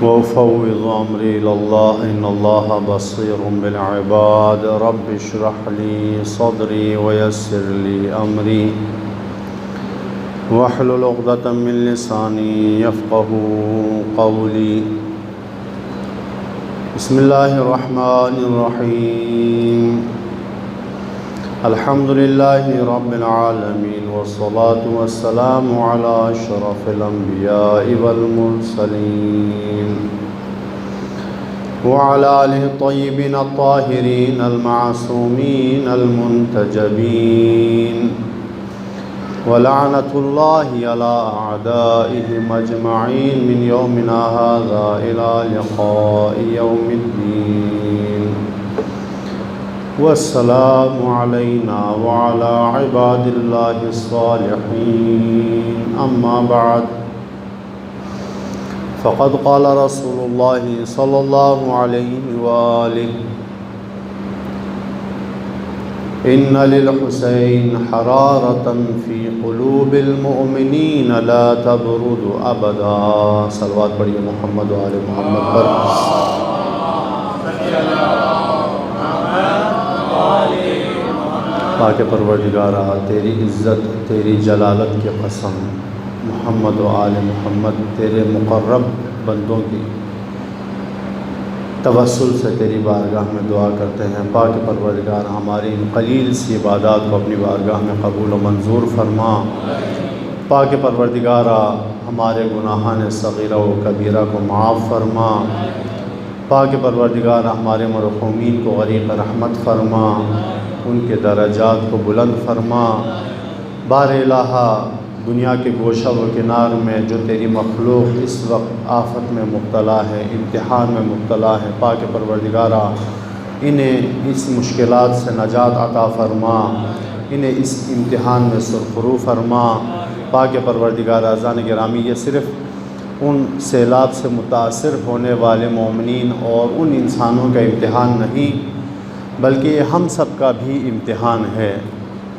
وأفوض أمري إلى الله إن الله بصير بالعباد رب اشرح لي صدري ويسر لي أمري واحلل عقدة من لساني يفقهوا قولي بسم الله الرحمن الرحيم الحمد لله رب العالمين والصلاة والسلام على أشرف الأنبياء والمرسلين وعلى آله الطيبين الطاهرين المعصومين المنتجبين ولعنة الله على أعدائهم أجمعين من يومنا هذا إلى لقاء يوم الدين والسلام علينا وعلى عباد الله الصالحين أما بعد فقد قال رسول الله صلى الله عليه وآله إن للحسين حرارة في قلوب المؤمنين لا تبرد أبدا صلوات پڑھیے محمد و آل محمد پر پاک پروردگارہ تیری عزت تیری جلالت کی قسم محمد و آل محمد تیرے مقرب بندوں کی توسل سے تیری بارگاہ میں دعا کرتے ہیں پاک پروردگار ہماری ان قلیل سی عبادات کو اپنی بارگاہ میں قبول و منظور فرما پاک پروردگارہ ہمارے گناہان صغیرہ و کبیرہ کو معاف فرما پاک پروردگارہ ہمارے مرحومین کو غریق رحمت فرما ان کے درجات کو بلند فرما بار الہا دنیا کے گوشہ و کنار میں جو تیری مخلوق اس وقت آفت میں مبتلا ہے امتحان میں مبتلا ہے پاک پروردگارہ انہیں اس مشکلات سے نجات عطا فرما انہیں اس امتحان میں سرخرو فرما پاک پروردگارہ اذان گرامی یہ صرف ان سیلاب سے متاثر ہونے والے مومنین اور ان انسانوں کا امتحان نہیں بلکہ یہ ہم سب کا بھی امتحان ہے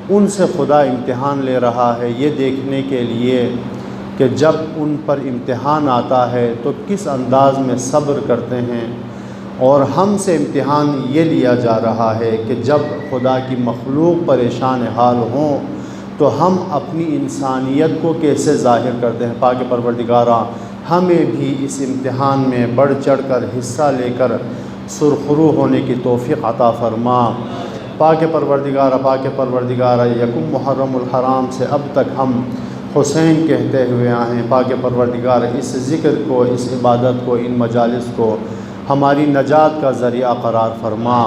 ان سے خدا امتحان لے رہا ہے یہ دیکھنے کے لیے کہ جب ان پر امتحان آتا ہے تو کس انداز میں صبر کرتے ہیں اور ہم سے امتحان یہ لیا جا رہا ہے کہ جب خدا کی مخلوق پریشان حال ہوں تو ہم اپنی انسانیت کو کیسے ظاہر کرتے ہیں پاک پروردگارہ ہمیں بھی اس امتحان میں بڑھ چڑھ کر حصہ لے کر سرخرو ہونے کی توفیق عطا فرما پاک پروردگارہ یکم محرم الحرام سے اب تک ہم حسین کہتے ہوئے آئے ہیں پاک پروردگارہ اس ذکر کو اس عبادت کو ان مجالس کو ہماری نجات کا ذریعہ قرار فرما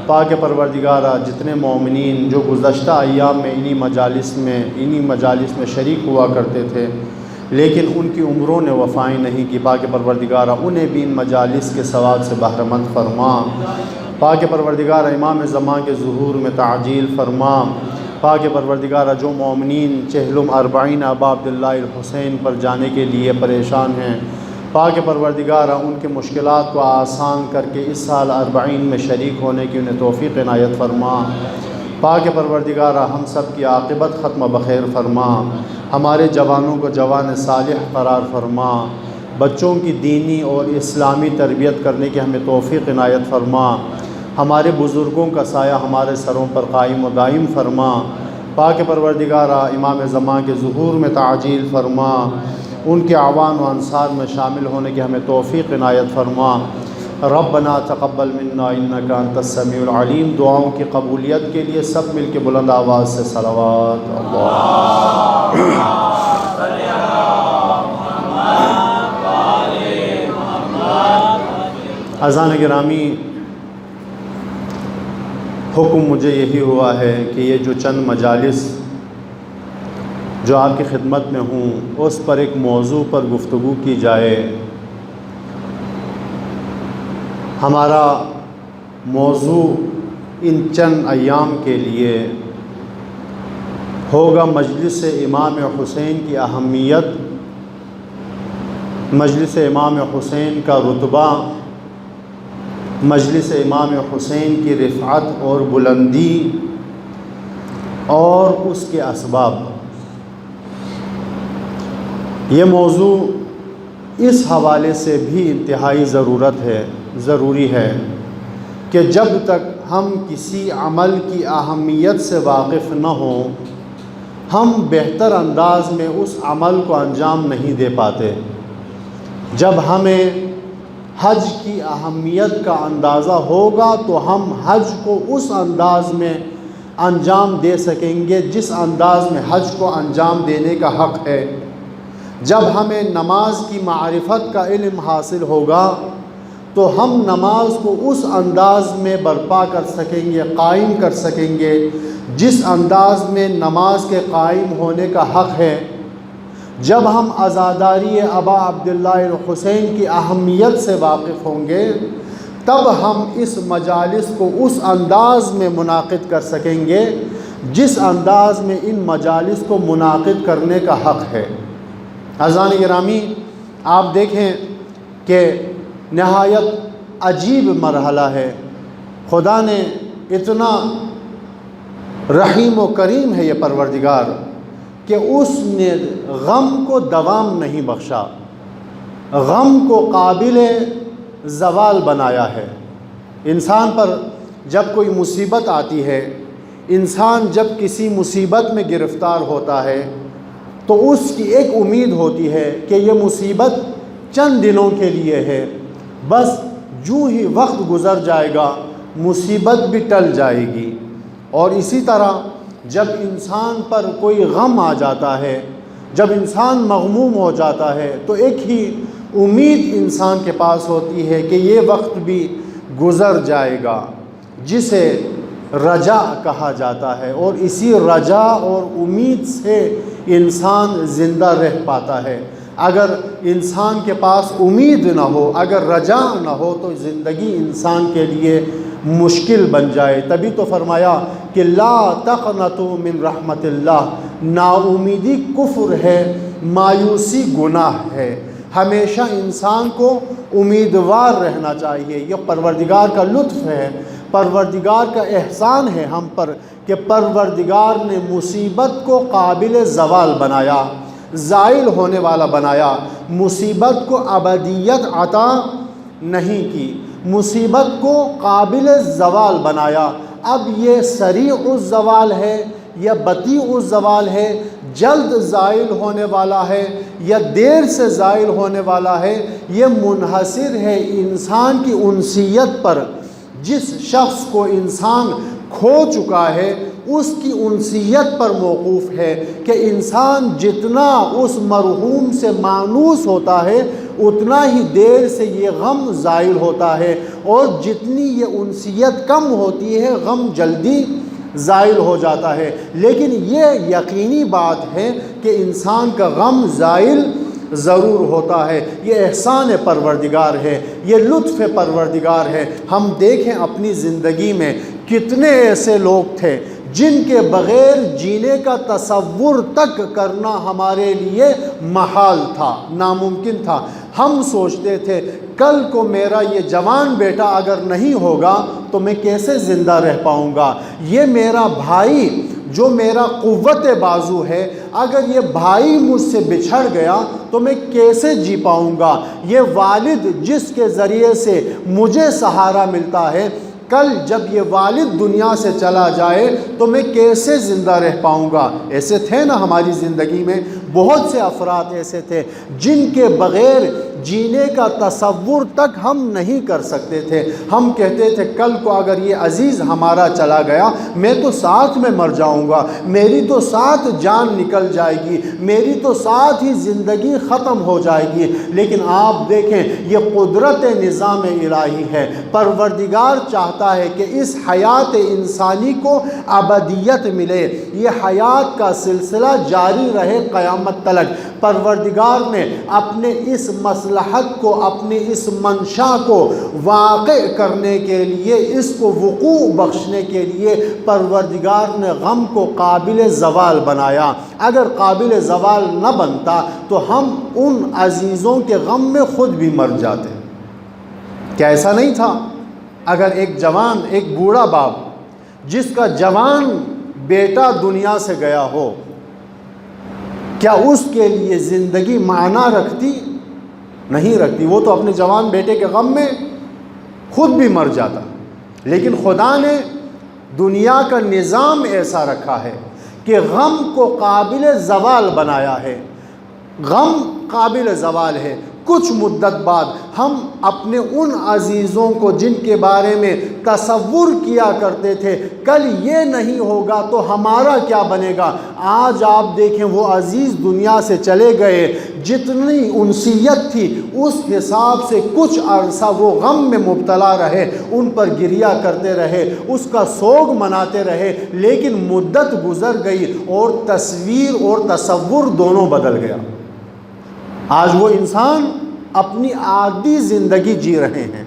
پاک پروردگارہ جتنے مومنین جو گزشتہ ایام میں انہی مجالس میں شریک ہوا کرتے تھے لیکن ان کی عمروں نے وفائیں نہیں کی پاک پروردگارہ انہیں بھی ان مجالس کے ثواب سے بہرہ مند فرما پاک پروردگارہ امام زمان کے ظہور میں تعجیل فرما پاک پروردگارہ جو مومنین چہلم 40 ابا عبداللہ الحسین پر جانے کے لیے پریشان ہیں پاک پروردگارہ ان کے مشکلات کو آسان کر کے اس سال 40 میں شریک ہونے کی انہیں توفیق عنایت فرما پاک پروردگارہ ہم سب کی عاقبت ختم بخیر فرما ہمارے جوانوں کو جوان صالح قرار فرما بچوں کی دینی اور اسلامی تربیت کرنے کی ہمیں توفیق عنایت فرما ہمارے بزرگوں کا سایہ ہمارے سروں پر قائم و دائم فرما پاک پروردگارہ امام زمان کے ظہور میں تعجیل فرما ان کے اعوان و انصار میں شامل ہونے کی ہمیں توفیق عنایت فرما ربنا تقبل منا انک انت السمیع العلیم دعاؤں کی قبولیت کے لیے سب مل کے بلند آواز سے صلوات اللہ اذان گرامی حکم مجھے یہی ہوا ہے کہ یہ جو چند مجالس جو آپ کی خدمت میں ہوں اس پر ایک موضوع پر گفتگو کی جائے ہمارا موضوع ان چند ایام کے لیے ہوگا مجلس امام حسین کی اہمیت مجلس امام حسین کا رتبہ مجلس امام حسین کی رفعت اور بلندی اور اس کے اسباب یہ موضوع اس حوالے سے بھی انتہائی ضروری ہے کہ جب تک ہم کسی عمل کی اہمیت سے واقف نہ ہوں، ہم بہتر انداز میں اس عمل کو انجام نہیں دے پاتے۔ جب ہمیں حج کی اہمیت کا اندازہ ہوگا تو ہم حج کو اس انداز میں انجام دے سکیں گے جس انداز میں حج کو انجام دینے کا حق ہے۔ جب ہمیں نماز کی معرفت کا علم حاصل ہوگا تو ہم نماز کو اس انداز میں برپا کر سکیں گے، قائم کر سکیں گے جس انداز میں نماز کے قائم ہونے کا حق ہے۔ جب ہم عزاداری ابا عبداللہ الحسین کی اہمیت سے واقف ہوں گے تب ہم اس مجالس کو اس انداز میں منعقد کر سکیں گے جس انداز میں ان مجالس کو منعقد کرنے کا حق ہے۔ عزیزان گرامی، آپ دیکھیں کہ نہایت عجیب مرحلہ ہے۔ خدا نے اتنا رحیم و کریم ہے یہ پروردگار کہ اس نے غم کو دوام نہیں بخشا، غم کو قابل زوال بنایا ہے۔ انسان پر جب کوئی مصیبت آتی ہے، انسان جب کسی مصیبت میں گرفتار ہوتا ہے تو اس کی ایک امید ہوتی ہے کہ یہ مصیبت چند دنوں کے لیے ہے، بس جو ہی وقت گزر جائے گا مصیبت بھی ٹل جائے گی۔ اور اسی طرح جب انسان پر کوئی غم آ جاتا ہے، جب انسان مغموم ہو جاتا ہے تو ایک ہی امید انسان کے پاس ہوتی ہے کہ یہ وقت بھی گزر جائے گا، جسے رجا کہا جاتا ہے، اور اسی رجا اور امید سے انسان زندہ رہ پاتا ہے۔ اگر انسان کے پاس امید نہ ہو، اگر رجا نہ ہو تو زندگی انسان کے لیے مشکل بن جائے۔ تبھی تو فرمایا کہ لا تقنطوا من رحمت اللہ، نا امیدی کفر ہے، مایوسی گناہ ہے۔ ہمیشہ انسان کو امیدوار رہنا چاہیے۔ یہ پروردگار کا لطف ہے، پروردگار کا احسان ہے ہم پر کہ پروردگار نے مصیبت کو قابل زوال بنایا، زائل ہونے والا بنایا، مصیبت کو ابدیت عطا نہیں کی، مصیبت کو قابل زوال بنایا۔ اب یہ سریع الزوال ہے یا بطیء الزوال ہے، جلد زائل ہونے والا ہے یا دیر سے زائل ہونے والا ہے، یہ منحصر ہے انسان کی انسیت پر۔ جس شخص کو انسان کھو چکا ہے اس کی انسیت پر موقوف ہے کہ انسان جتنا اس مرحوم سے مانوس ہوتا ہے اتنا ہی دیر سے یہ غم زائل ہوتا ہے، اور جتنی یہ انسیت کم ہوتی ہے غم جلدی زائل ہو جاتا ہے۔ لیکن یہ یقینی بات ہے کہ انسان کا غم زائل ضرور ہوتا ہے۔ یہ احسان پروردگار ہے، یہ لطف پروردگار ہے۔ ہم دیکھیں اپنی زندگی میں کتنے ایسے لوگ تھے جن کے بغیر جینے کا تصور تک کرنا ہمارے لیے محال تھا، ناممکن تھا۔ ہم سوچتے تھے کل کو میرا یہ جوان بیٹا اگر نہیں ہوگا تو میں کیسے زندہ رہ پاؤں گا، یہ میرا بھائی جو میرا قوت بازو ہے اگر یہ بھائی مجھ سے بچھڑ گیا تو میں کیسے جی پاؤں گا، یہ والد جس کے ذریعے سے مجھے سہارا ملتا ہے کل جب یہ والد دنیا سے چلا جائے تو میں کیسے زندہ رہ پاؤں گا۔ ایسے تھے نا ہماری زندگی میں، بہت سے افراد ایسے تھے جن کے بغیر جینے کا تصور تک ہم نہیں کر سکتے تھے۔ ہم کہتے تھے کل کو اگر یہ عزیز ہمارا چلا گیا میں تو ساتھ میں مر جاؤں گا، میری تو ساتھ جان نکل جائے گی، میری تو ساتھ ہی زندگی ختم ہو جائے گی۔ لیکن آپ دیکھیں یہ قدرت نظام الہی ہے، پروردگار چاہتا ہے کہ اس حیات انسانی کو ابدیت ملے، یہ حیات کا سلسلہ جاری رہے قیامت تلک۔ پروردگار نے اپنے اس مصلحت کو، اپنی اس منشا کو واقع کرنے کے لیے، اس کو وقوع بخشنے کے لیے پروردگار نے غم کو قابل زوال بنایا۔ اگر قابل زوال نہ بنتا تو ہم ان عزیزوں کے غم میں خود بھی مر جاتے۔ کیا ایسا نہیں تھا؟ اگر ایک جوان، ایک بوڑھا باپ جس کا جوان بیٹا دنیا سے گیا ہو، کیا اس کے لیے زندگی معنی رکھتی؟ نہیں رکھتی، وہ تو اپنے جوان بیٹے کے غم میں خود بھی مر جاتا، لیکن خدا نے دنیا کا نظام ایسا رکھا ہے کہ غم کو قابل زوال بنایا ہے۔ غم قابل زوال ہے۔ کچھ مدت بعد ہم اپنے ان عزیزوں کو جن کے بارے میں تصور کیا کرتے تھے کل یہ نہیں ہوگا تو ہمارا کیا بنے گا، آج آپ دیکھیں وہ عزیز دنیا سے چلے گئے، جتنی انسیت تھی اس حساب سے کچھ عرصہ وہ غم میں مبتلا رہے، ان پر گریہ کرتے رہے، اس کا سوگ مناتے رہے، لیکن مدت گزر گئی اور تصویر اور تصور دونوں بدل گیا۔ آج وہ انسان اپنی عادی زندگی جی رہے ہیں۔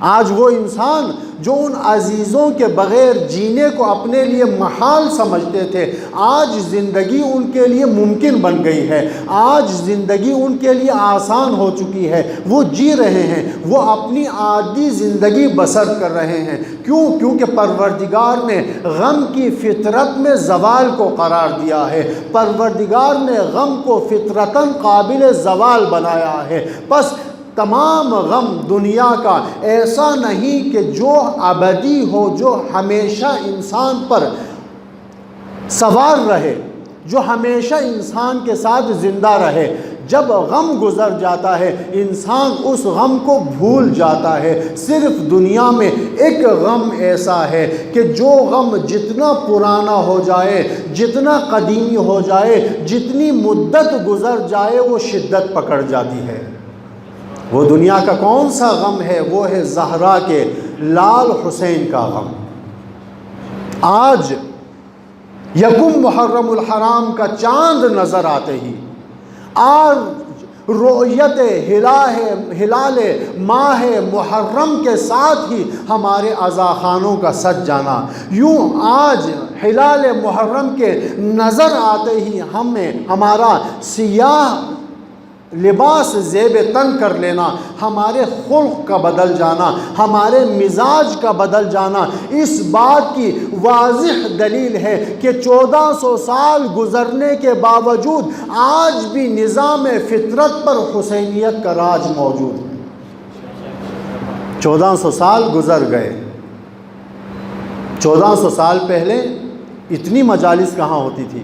آج وہ انسان جو ان عزیزوں کے بغیر جینے کو اپنے لیے محال سمجھتے تھے، آج زندگی ان کے لیے ممکن بن گئی ہے، آج زندگی ان کے لیے آسان ہو چکی ہے، وہ جی رہے ہیں، وہ اپنی عادی زندگی بسر کر رہے ہیں۔ کیوں؟ کیونکہ پروردگار نے غم کی فطرت میں زوال کو قرار دیا ہے، پروردگار نے غم کو فطرتاً قابل زوال بنایا ہے۔ پس تمام غم دنیا کا ایسا نہیں کہ جو ابدی ہو، جو ہمیشہ انسان پر سوار رہے، جو ہمیشہ انسان کے ساتھ زندہ رہے۔ جب غم گزر جاتا ہے انسان اس غم کو بھول جاتا ہے۔ صرف دنیا میں ایک غم ایسا ہے کہ جو غم جتنا پرانا ہو جائے، جتنا قدیمی ہو جائے، جتنی مدت گزر جائے وہ شدت پکڑ جاتی ہے۔ وہ دنیا کا کون سا غم ہے؟ وہ ہے زہرا کے لال حسین کا غم۔ آج یکم محرم الحرام کا چاند نظر آتے ہی، آج رؤیت ہلال ماہ محرم کے ساتھ ہی ہمارے عزاخانوں کا سج جانا، یوں آج ہلال محرم کے نظر آتے ہی ہمارا سیاہ لباس زیب تن کر لینا، ہمارے خلق کا بدل جانا، ہمارے مزاج کا بدل جانا، اس بات کی واضح دلیل ہے کہ 1400 سال گزرنے کے باوجود آج بھی نظام فطرت پر حسینیت کا راج موجود ہے۔ 1400 سال گزر گئے۔ 1400 سال پہلے اتنی مجالس کہاں ہوتی تھی؟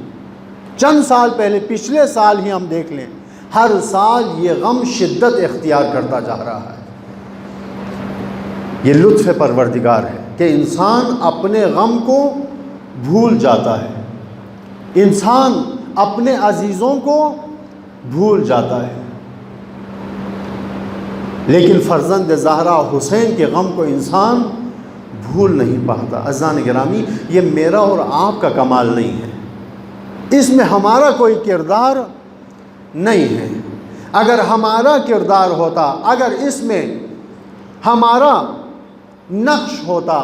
چند سال پہلے، پچھلے سال ہی ہم دیکھ لیں، ہر سال یہ غم شدت اختیار کرتا جا رہا ہے۔ یہ لطف پروردگار ہے کہ انسان اپنے غم کو بھول جاتا ہے، انسان اپنے عزیزوں کو بھول جاتا ہے، لیکن فرزند زہرا حسین کے غم کو انسان بھول نہیں پاتا۔ عزیزان گرامی، یہ میرا اور آپ کا کمال نہیں ہے، اس میں ہمارا کوئی کردار نہیں ہے۔ اگر ہمارا کردار ہوتا، اگر اس میں ہمارا نقش ہوتا،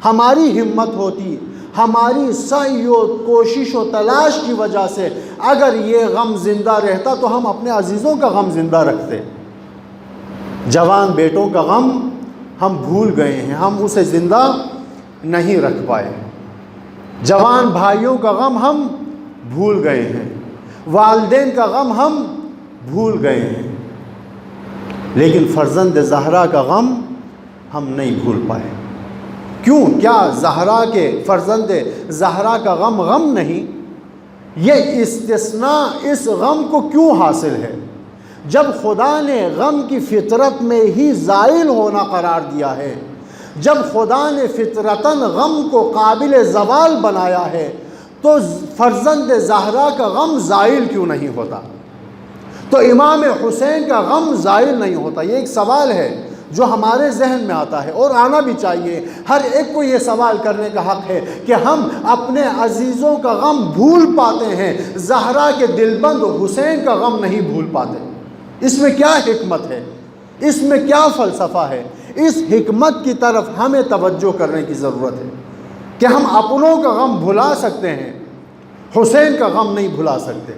ہماری ہمت ہوتی، ہماری سعی و کوشش و تلاش کی وجہ سے اگر یہ غم زندہ رہتا تو ہم اپنے عزیزوں کا غم زندہ رکھتے۔ جوان بیٹوں کا غم ہم بھول گئے ہیں، ہم اسے زندہ نہیں رکھ پائے۔ جوان بھائیوں کا غم ہم بھول گئے ہیں، والدین کا غم ہم بھول گئے ہیں، لیکن فرزند زہرا کا غم ہم نہیں بھول پائے۔ کیوں؟ کیا زہرا کے فرزند زہرا کا غم نہیں؟ یہ استثناء اس غم کو کیوں حاصل ہے؟ جب خدا نے غم کی فطرت میں ہی زائل ہونا قرار دیا ہے، جب خدا نے فطرتاً غم کو قابل زوال بنایا ہے، تو فرزند زہرا کا غم زائل کیوں نہیں ہوتا؟ تو امام حسین کا غم زائل نہیں ہوتا؟ یہ ایک سوال ہے جو ہمارے ذہن میں آتا ہے اور آنا بھی چاہیے۔ ہر ایک کو یہ سوال کرنے کا حق ہے کہ ہم اپنے عزیزوں کا غم بھول پاتے ہیں، زہرا کے دلبند حسین کا غم نہیں بھول پاتے۔ اس میں کیا حکمت ہے؟ اس میں کیا فلسفہ ہے؟ اس حکمت کی طرف ہمیں توجہ کرنے کی ضرورت ہے کہ ہم اپنوں کا غم بھلا سکتے ہیں، حسین کا غم نہیں بھلا سکتے۔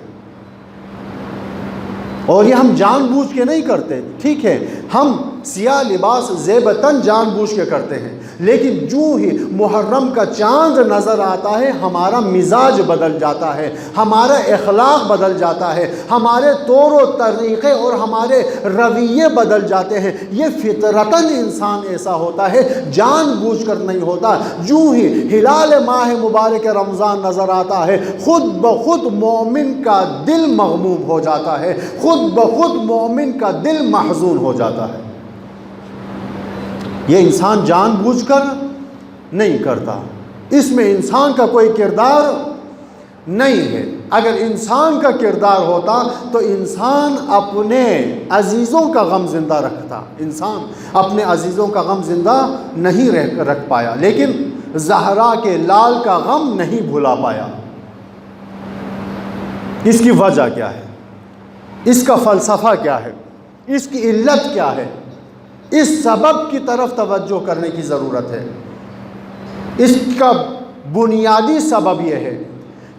اور یہ ہم جان بوجھ کے نہیں کرتے۔ ٹھیک ہے، ہم سیاہ لباس زیب تن جان بوجھ کے کرتے ہیں، لیکن جو ہی محرم کا چاند نظر آتا ہے ہمارا مزاج بدل جاتا ہے، ہمارا اخلاق بدل جاتا ہے، ہمارے طور و طریقے اور ہمارے رویے بدل جاتے ہیں۔ یہ فطرتاً انسان ایسا ہوتا ہے، جان بوجھ کر نہیں ہوتا۔ جو ہی ہلال ماہ مبارک رمضان نظر آتا ہے خود بخود مومن کا دل مغموم ہو جاتا ہے، خود بخود مومن کا دل محزون ہو جاتا ہے۔ یہ انسان جان بوجھ کر نہیں کرتا، اس میں انسان کا کوئی کردار نہیں ہے۔ اگر انسان کا کردار ہوتا تو انسان اپنے عزیزوں کا غم زندہ رکھتا، انسان اپنے عزیزوں کا غم زندہ نہیں رکھ پایا، لیکن زہرا کے لال کا غم نہیں بھلا پایا۔ اس کی وجہ کیا ہے؟ اس کا فلسفہ کیا ہے؟ اس کی علت کیا ہے؟ اس سبب کی طرف توجہ کرنے کی ضرورت ہے۔ اس کا بنیادی سبب یہ ہے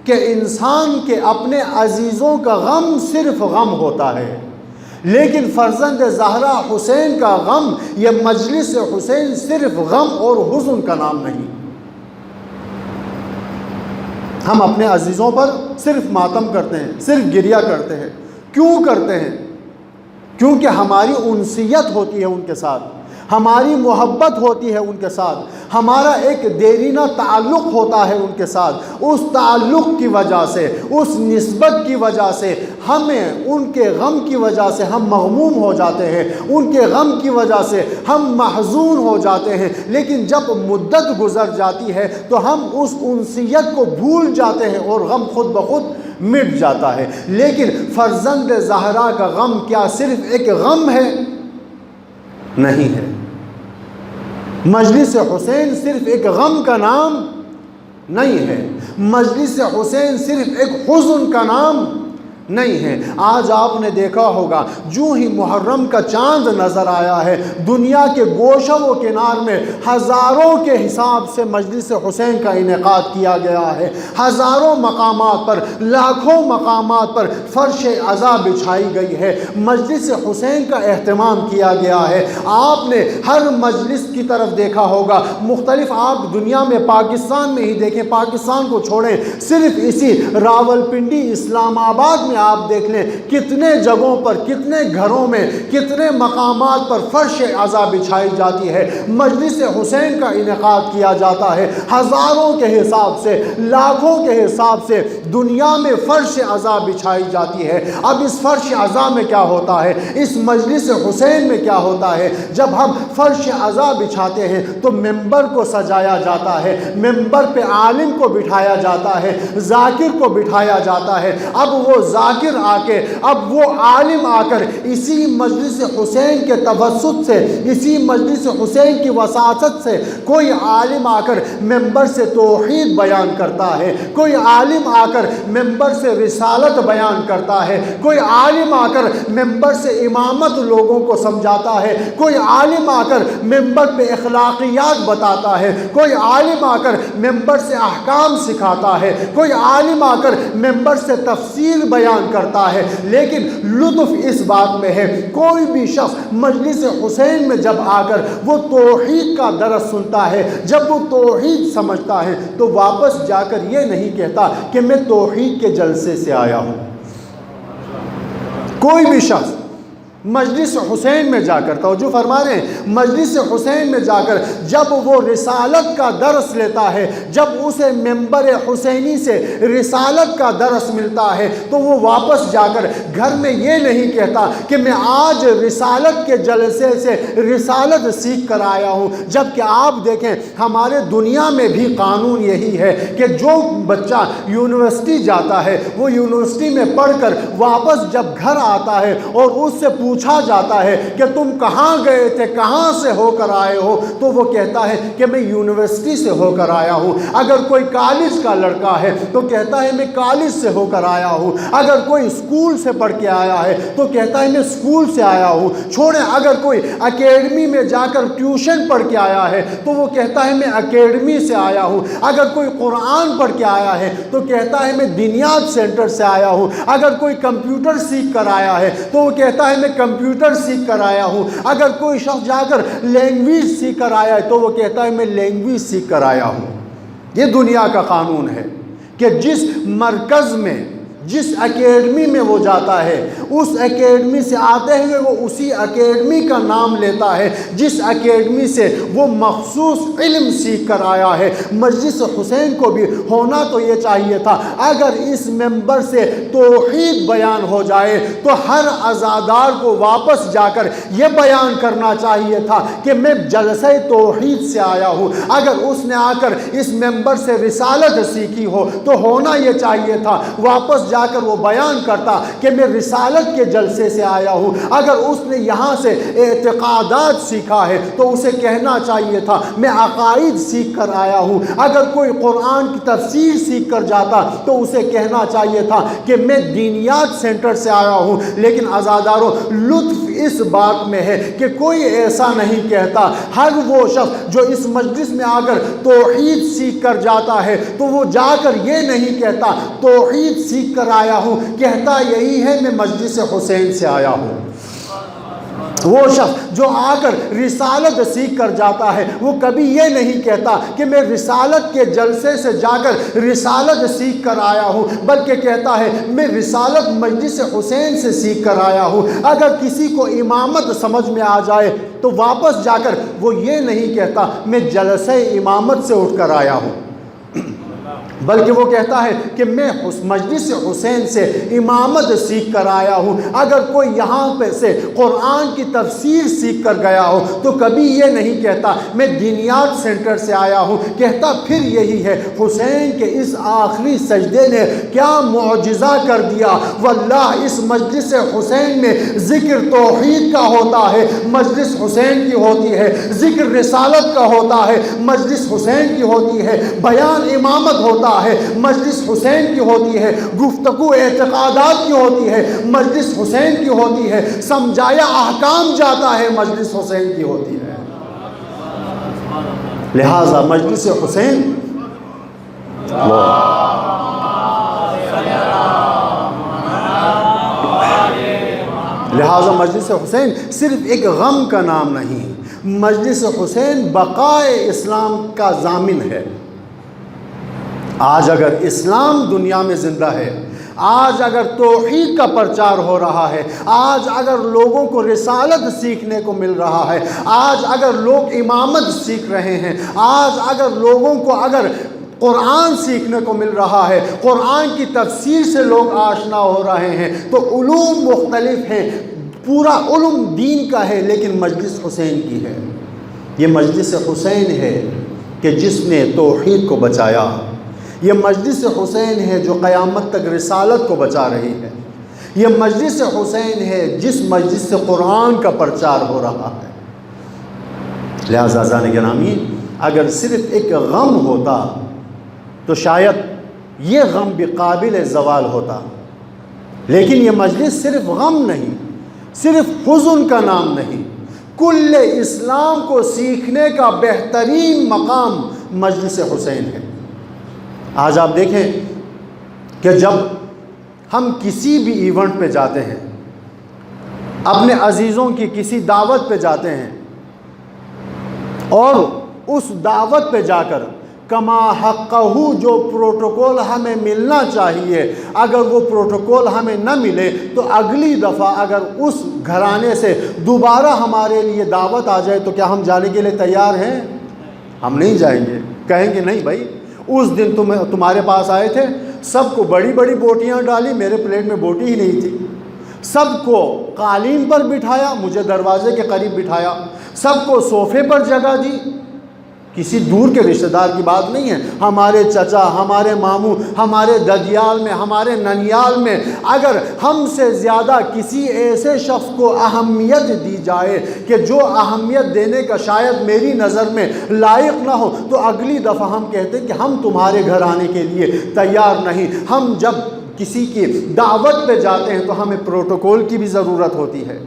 کہ انسان کے اپنے عزیزوں کا غم صرف غم ہوتا ہے، لیکن فرزند زہرا حسین کا غم، یہ مجلس حسین صرف غم اور حزن کا نام نہیں۔ ہم اپنے عزیزوں پر صرف ماتم کرتے ہیں، صرف گریہ کرتے ہیں۔ کیوں کرتے ہیں؟ کیونکہ ہماری انسیت ہوتی ہے ان کے ساتھ، ہماری محبت ہوتی ہے ان کے ساتھ، ہمارا ایک دیرینہ تعلق ہوتا ہے ان کے ساتھ۔ اس تعلق کی وجہ سے، اس نسبت کی وجہ سے ہمیں ان کے غم کی وجہ سے ہم مغموم ہو جاتے ہیں، ان کے غم کی وجہ سے ہم محزون ہو جاتے ہیں۔ لیکن جب مدت گزر جاتی ہے تو ہم اس انسیت کو بھول جاتے ہیں اور غم خود بخود مٹ جاتا ہے۔ لیکن فرزند زہرا کا غم کیا صرف ایک غم ہے؟ نہیں ہے۔ مجلس حسین صرف ایک غم کا نام نہیں ہے، مجلس حسین صرف ایک حزن کا نام نہیں ہے۔ آج آپ نے دیکھا ہوگا جو ہی محرم کا چاند نظر آیا ہے دنیا کے گوشہ و کنار میں ہزاروں کے حساب سے مجلس حسین کا انعقاد کیا گیا ہے۔ ہزاروں مقامات پر، لاکھوں مقامات پر فرش عزا بچھائی گئی ہے، مجلس حسین کا اہتمام کیا گیا ہے۔ آپ نے ہر مجلس کی طرف دیکھا ہوگا، مختلف آپ دنیا میں پاکستان میں ہی دیکھیں، پاکستان کو چھوڑیں، صرف اسی راولپنڈی اسلام آباد میں آپ دیکھ لیں کتنے جگہوں پر، کتنے گھروں میں، کتنے مقامات پر فرش عزا بچھائی جاتی ہے، مجلس حسین کا انعقاد کیا جاتا ہے۔ ہزاروں کے حساب سے، لاکھوں کے حساب سے دنیا میں فرش عزا بچھائی جاتی ہے۔ اب اس فرش عزا میں کیا ہوتا ہے؟ اس مجلس حسین میں کیا ہوتا ہے؟ جب ہم فرش عزا بچھاتے ہیں تو ممبر کو سجایا جاتا ہے، ممبر پہ عالم کو بٹھایا جاتا ہے، ذاکر کو بٹھایا جاتا ہے۔ اب وہ ذاکر آ کے، اب وہ عالم آ کر اسی مجلس حسین کے توسط سے، اسی مجلس حسین کی وساطت سے کوئی عالم آ کر ممبر سے توحید بیان کرتا ہے، کوئی عالم آ کر ممبر سے رسالت بیان کرتا ہے، کوئی عالم آ کر ممبر سے امامت لوگوں کو سمجھاتا ہے، کوئی عالم آ کر ممبر پہ اخلاقیات بتاتا ہے، کوئی عالم آ کر ممبر سے احکام سکھاتا ہے، کوئی عالم آ کر ممبر سے تفسیر بیان کرتا ہے۔ لیکن لطف اس بات میں ہے، کوئی بھی شخص مجلس حسین میں جب آ کر وہ توحید کا درس سنتا ہے، جب وہ توحید سمجھتا ہے تو واپس جا کر یہ نہیں کہتا کہ میں توحید کے جلسے سے آیا ہوں۔ کوئی بھی شخص مجلس حسین میں جا کر، توجہ فرما رہے ہیں، مجلس حسین میں جا کر جب وہ رسالت کا درس لیتا ہے، جب اسے ممبر حسینی سے رسالت کا درس ملتا ہے تو وہ واپس جا کر گھر میں یہ نہیں کہتا کہ میں آج رسالت کے جلسے سے رسالت سیکھ کر آیا ہوں۔ جبکہ آپ دیکھیں ہمارے دنیا میں بھی قانون یہی ہے کہ جو بچہ یونیورسٹی جاتا ہے وہ یونیورسٹی میں پڑھ کر واپس جب گھر آتا ہے اور اس سے پوچھا جاتا ہے کہ تم کہاں گئے تھے، کہاں سے ہو کر آئے ہو، تو وہ کہتا ہے کہ میں یونیورسٹی سے ہو کر آیا ہوں۔ اگر کوئی کالج کا لڑکا ہے تو کہتا ہے میں کالج سے ہو کر آیا ہوں۔ اگر کوئی اسکول سے پڑھ کے آیا ہے تو کہتا ہے میں اسکول سے آیا ہوں۔ چھوڑیں، اگر کوئی اکیڈمی میں جا کر ٹیوشن پڑھ کے آیا ہے تو وہ کہتا ہے میں اکیڈمی سے آیا ہوں۔ اگر کوئی قرآن پڑھ کے آیا ہے تو کہتا ہے میں دینیات سینٹر سے آیا ہوں۔ اگر کوئی کمپیوٹر سیکھ کر آیا ہے تو وہ کہتا ہے میں کمپیوٹر سیکھ کر آیا ہوں۔ اگر کوئی شخص جا کر لینگویج سیکھ کر آیا ہے تو وہ کہتا ہے میں لینگویج سیکھ کر آیا ہوں۔ یہ دنیا کا قانون ہے کہ جس مرکز میں، جس اکیڈمی میں وہ جاتا ہے، اس اکیڈمی سے آتے ہوئے وہ اسی اکیڈمی کا نام لیتا ہے جس اکیڈمی سے وہ مخصوص علم سیکھ کر آیا ہے۔ مجلس حسین کو بھی ہونا تو یہ چاہیے تھا، اگر اس ممبر سے توحید بیان ہو جائے تو ہر عزادار کو واپس جا کر یہ بیان کرنا چاہیے تھا کہ میں جلسہ توحید سے آیا ہوں۔ اگر اس نے آ کر اس ممبر سے رسالت سیکھی ہو تو ہونا یہ چاہیے تھا واپس جا کر وہ بیان کرتا کہ میں رسالت کے جلسے سے آیا ہوں۔ اگر اس نے یہاں سے اعتقادات سیکھا ہے تو اسے کہنا چاہیے تھا میں عقائد سیکھ کر آیا ہوں۔ اگر کوئی قرآن کی تفسیر سیکھ کر جاتا تو اسے کہنا چاہیے تھا کہ میں دینیات سینٹر سے آیا ہوں۔ لیکن عزاداروں، لطف اس بات میں ہے کہ کوئی ایسا نہیں کہتا۔ ہر وہ شخص جو اس مجلس میں آ کر توحید سیکھ کر جاتا ہے تو وہ جا کر یہ نہیں کہتا توحید سیکھ کر آیا ہوں، کہتا یہی ہے میں مجلس حسین سے آیا ہوں۔ وہ شخص جو آ کر رسالت سیکھ کر جاتا ہے وہ کبھی یہ نہیں کہتا کہ میں رسالت کے جلسے سے جا کر رسالت سیکھ کر آیا ہوں، بلکہ کہتا ہے میں رسالت مجلس حسین سے سیکھ کر آیا ہوں۔ اگر کسی کو امامت سمجھ میں آ جائے تو واپس جا کر وہ یہ نہیں کہتا میں جلسہ امامت سے اٹھ کر آیا ہوں، بلکہ وہ کہتا ہے کہ میں مجلس حسین سے امامت سیکھ کر آیا ہوں۔ اگر کوئی یہاں پہ سے قرآن کی تفسیر سیکھ کر گیا ہو تو کبھی یہ نہیں کہتا میں دینیات سینٹر سے آیا ہوں، کہتا پھر یہی ہے حسین کے اس آخری سجدے نے کیا معجزہ کر دیا۔ واللہ اس مجلس حسین میں ذکر توحید کا ہوتا ہے، مجلس حسین کی ہوتی ہے، ذکر رسالت کا ہوتا ہے، مجلس حسین کی ہوتی ہے، بیان امامت ہوتا ہے، مجلس حسین کی ہوتی ہے، گفتگو اعتقادات کی ہوتی ہے، مجلس حسین کی ہوتی ہے، سمجھایا احکام جاتا ہے، مجلس حسین کی ہوتی ہے۔ لہذا مجلس حسین مجلس حسین صرف ایک غم کا نام نہیں، مجلس حسین بقائے اسلام کا ضامن ہے۔ آج اگر اسلام دنیا میں زندہ ہے، آج اگر توحید کا پرچار ہو رہا ہے، آج اگر لوگوں کو رسالت سیکھنے کو مل رہا ہے، آج اگر لوگ امامت سیکھ رہے ہیں، آج اگر لوگوں کو اگر قرآن سیکھنے کو مل رہا ہے، قرآن کی تفسیر سے لوگ آشنا ہو رہے ہیں، تو علوم مختلف ہیں، پورا علم دین کا ہے لیکن مجلس حسین کی ہے۔ یہ مجلس حسین ہے کہ جس نے توحید کو بچایا، یہ مجلس حسین ہے جو قیامت تک رسالت کو بچا رہی ہے، یہ مجلس حسین ہے جس مجلس سے قرآن کا پرچار ہو رہا ہے۔ لہذا عزیزان گرامی، اگر صرف ایک غم ہوتا تو شاید یہ غم بھی قابل زوال ہوتا، لیکن یہ مجلس صرف غم نہیں، صرف حزن کا نام نہیں، کل اسلام کو سیکھنے کا بہترین مقام مجلس حسین ہے۔ آج آپ دیکھیں کہ جب ہم کسی بھی ایونٹ پہ جاتے ہیں، اپنے عزیزوں کی کسی دعوت پہ جاتے ہیں اور اس دعوت پہ جا کر کما حقہ جو پروٹوکول ہمیں ملنا چاہیے، اگر وہ پروٹوکول ہمیں نہ ملے تو اگلی دفعہ اگر اس گھرانے سے دوبارہ ہمارے لیے دعوت آ جائے تو کیا ہم جانے کے لیے تیار ہیں؟ ہم نہیں جائیں گے، کہیں گے نہیں بھائی اس دن تمہارے پاس آئے تھے، سب کو بڑی بڑی بوٹیاں ڈالی، میرے پلیٹ میں بوٹی ہی نہیں تھی، سب کو قالین پر بٹھایا، مجھے دروازے کے قریب بٹھایا، سب کو صوفے پر جگہ دی۔ کسی دور کے رشتہ دار کی بات نہیں ہے، ہمارے چچا، ہمارے ماموں، ہمارے ددیال میں، ہمارے ننیال میں اگر ہم سے زیادہ کسی ایسے شخص کو اہمیت دی جائے کہ جو اہمیت دینے کا شاید میری نظر میں لائق نہ ہو تو اگلی دفعہ ہم کہتے ہیں کہ ہم تمہارے گھر آنے کے لیے تیار نہیں۔ ہم جب کسی کی دعوت پہ جاتے ہیں تو ہمیں پروٹوکول کی بھی ضرورت ہوتی ہے،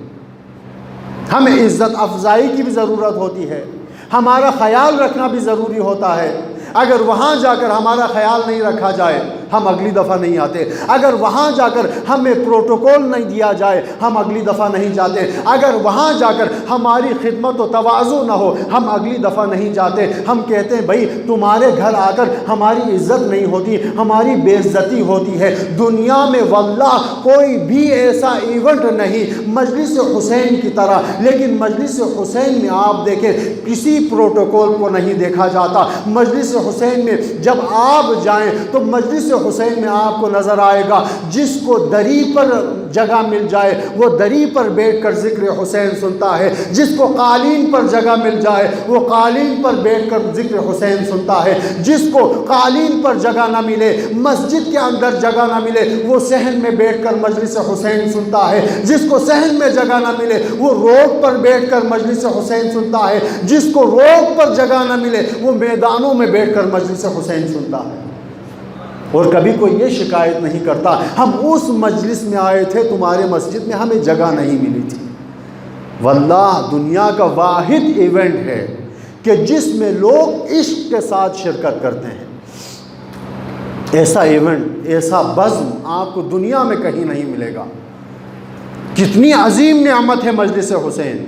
ہمیں عزت افزائی کی بھی ضرورت ہوتی ہے، ہمارا خیال رکھنا بھی ضروری ہوتا ہے۔ اگر وہاں جا کر ہمارا خیال نہیں رکھا جائے ہم اگلی دفعہ نہیں آتے۔ اگر وہاں جا کر ہمیں پروٹوکول نہیں دیا جائے ہم اگلی دفعہ نہیں جاتے۔ اگر وہاں جا کر ہماری خدمت و تواضع نہ ہو ہم اگلی دفعہ نہیں جاتے۔ ہم کہتے ہیں بھائی تمہارے گھر آ کر ہماری عزت نہیں ہوتی، ہماری بے عزتی ہوتی ہے۔ دنیا میں واللہ کوئی بھی ایسا ایونٹ نہیں مجلس حسین کی طرح، لیکن مجلس حسین میں آپ دیکھیں کسی پروٹوکول کو نہیں دیکھا جاتا۔ مجلس حسین میں جب آپ جائیں تو مجلس حسین میں آپ کو نظر آئے گا جس کو دری پر جگہ مل جائے وہ دری پر بیٹھ کر ذکر حسین سنتا ہے، جس کو قالین پر جگہ مل جائے وہ قالین پر بیٹھ کر ذکر حسین سنتا ہے، جس کو قالین پر جگہ نہ ملے مسجد کے اندر جگہ نہ ملے وہ صحن میں بیٹھ کر مجلس حسین سنتا ہے، جس کو صحن میں جگہ نہ ملے وہ روڈ پر بیٹھ کر مجلس حسین سنتا ہے، جس کو روڈ پر جگہ نہ ملے وہ میدانوں میں بیٹھ کر مجلس حسین سنتا ہے۔ اور کبھی کوئی یہ شکایت نہیں کرتا ہم اس مجلس میں آئے تھے تمہارے مسجد میں ہمیں جگہ نہیں ملی تھی۔ واللہ دنیا کا واحد ایونٹ ہے کہ جس میں لوگ عشق کے ساتھ شرکت کرتے ہیں، ایسا ایونٹ ایسا بزم آپ کو دنیا میں کہیں نہیں ملے گا۔ کتنی عظیم نعمت ہے مجلس حسین،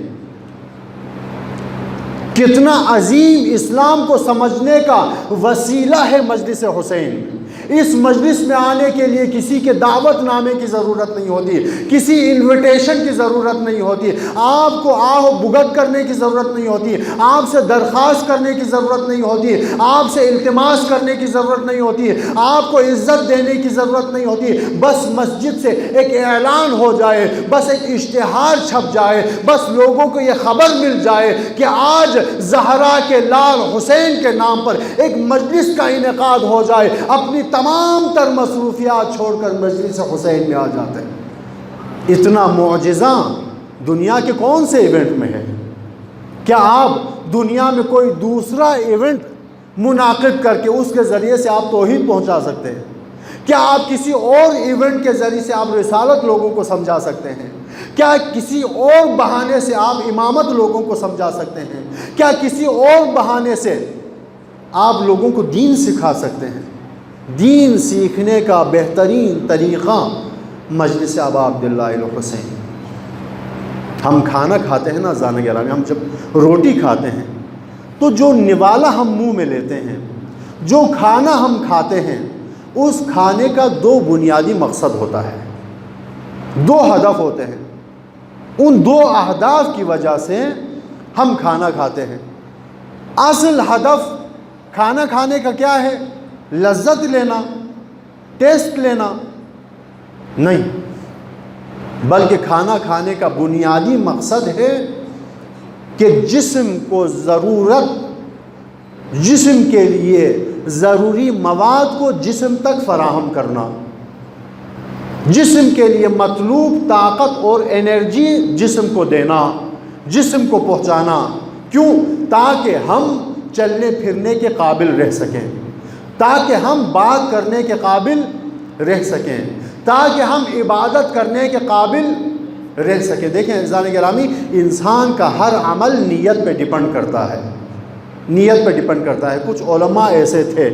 کتنا عظیم اسلام کو سمجھنے کا وسیلہ ہے مجلس حسین۔ اس مجلس میں آنے کے لیے کسی کے دعوت نامے کی ضرورت نہیں ہوتی، کسی انویٹیشن کی ضرورت نہیں ہوتی، آپ کو آہ و بگت کرنے کی ضرورت نہیں ہوتی، آپ سے درخواست کرنے کی ضرورت نہیں ہوتی، آپ سے التماس کرنے کی ضرورت نہیں ہوتی، آپ کو عزت دینے کی ضرورت نہیں ہوتی۔ بس مسجد سے ایک اعلان ہو جائے، بس ایک اشتہار چھپ جائے، بس لوگوں کو یہ خبر مل جائے کہ آج زہرا کے لال حسین کے نام پر ایک مجلس کا انعقاد ہو جائے، اپنی تمام تر مصروفیات چھوڑ کر مجلس حسین میں آ جاتے ہیں۔ اتنا معجزہ دنیا کے کون سے ایونٹ میں ہے؟ کیا آپ دنیا میں کوئی دوسرا ایونٹ منعقد کر کے اس کے ذریعے سے آپ توحید پہنچا سکتے ہیں؟ کیا آپ کسی اور ایونٹ کے ذریعے سے آپ رسالت لوگوں کو سمجھا سکتے ہیں؟ کیا کسی اور بہانے سے آپ امامت لوگوں کو سمجھا سکتے ہیں؟ کیا کسی اور بہانے سے آپ لوگوں کو دین سکھا سکتے ہیں؟ دین سیکھنے کا بہترین طریقہ مجلس ابا عبداللہ الحسین۔ ہم کھانا کھاتے ہیں نا زان گرامی، ہم جب روٹی کھاتے ہیں تو جو نوالا ہم منہ میں لیتے ہیں، جو کھانا ہم کھاتے ہیں، اس کھانے کا دو بنیادی مقصد ہوتا ہے، دو ہدف ہوتے ہیں۔ ان دو اہداف کی وجہ سے ہم کھانا کھاتے ہیں۔ اصل ہدف کھانا کھانے کا کیا ہے؟ لذت لینا، ٹیسٹ لینا نہیں، بلکہ کھانا کھانے کا بنیادی مقصد ہے کہ جسم کو جسم کے لیے ضروری مواد کو جسم تک فراہم کرنا، جسم کے لیے مطلوب طاقت اور انرجی جسم کو دینا، جسم کو پہنچانا۔ کیوں؟ تاکہ ہم چلنے پھرنے کے قابل رہ سکیں، تاکہ ہم بات کرنے کے قابل رہ سکیں، تاکہ ہم عبادت کرنے کے قابل رہ سکیں۔ دیکھیں عزیزان گرامی، انسان کا ہر عمل نیت پہ ڈیپنڈ کرتا ہے، نیت پہ ڈیپنڈ کرتا ہے۔ کچھ علماء ایسے تھے،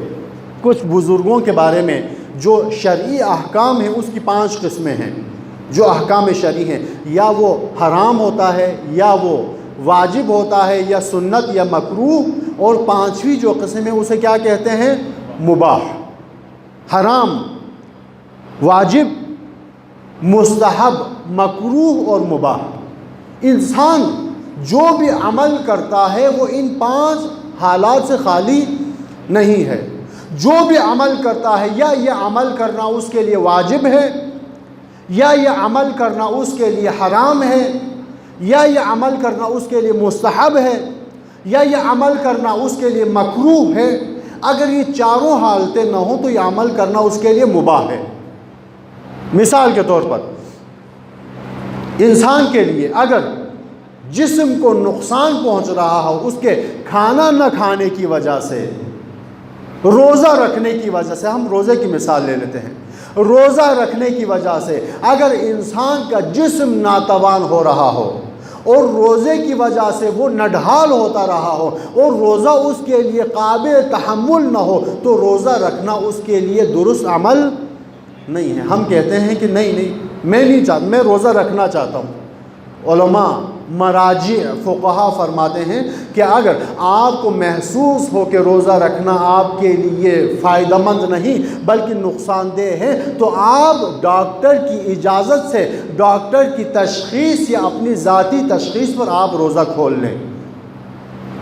کچھ بزرگوں کے بارے میں جو شرعی احکام ہیں اس کی 5 قسمیں ہیں، جو احکام شرعی ہیں، یا وہ حرام ہوتا ہے، یا وہ واجب ہوتا ہے، یا سنت یا مکروہ، اور 5ویں جو قسم ہے اسے کیا کہتے ہیں؟ مباح۔ حرام، واجب، مستحب، مکروہ اور مباح۔ انسان جو بھی عمل کرتا ہے وہ ان 5 حالات سے خالی نہیں ہے۔ جو بھی عمل کرتا ہے یا یہ عمل کرنا اس کے لیے واجب ہے، یا یہ عمل کرنا اس کے لیے حرام ہے، یا یہ عمل کرنا اس کے لیے مستحب ہے، یا یہ عمل کرنا اس کے لیے مکروہ ہے۔ اگر یہ چاروں حالتیں نہ ہوں تو یہ عمل کرنا اس کے لیے مباح ہے۔ مثال کے طور پر انسان کے لیے اگر جسم کو نقصان پہنچ رہا ہو اس کے کھانا نہ کھانے کی وجہ سے، روزہ رکھنے کی وجہ سے، ہم روزے کی مثال لے لیتے ہیں، روزہ رکھنے کی وجہ سے اگر انسان کا جسم ناتوان ہو رہا ہو اور روزے کی وجہ سے وہ نڈھال ہوتا رہا ہو اور روزہ اس کے لیے قابل تحمل نہ ہو تو روزہ رکھنا اس کے لیے درست عمل نہیں ہے۔ ہم کہتے ہیں کہ نہیں میں نہیں چاہتا، میں روزہ رکھنا چاہتا ہوں۔ علماء مراجع فقہا فرماتے ہیں کہ اگر آپ کو محسوس ہو کہ روزہ رکھنا آپ کے لیے فائدہ مند نہیں بلکہ نقصان دہ ہے تو آپ ڈاکٹر کی اجازت سے، ڈاکٹر کی تشخیص یا اپنی ذاتی تشخیص پر آپ روزہ کھول لیں۔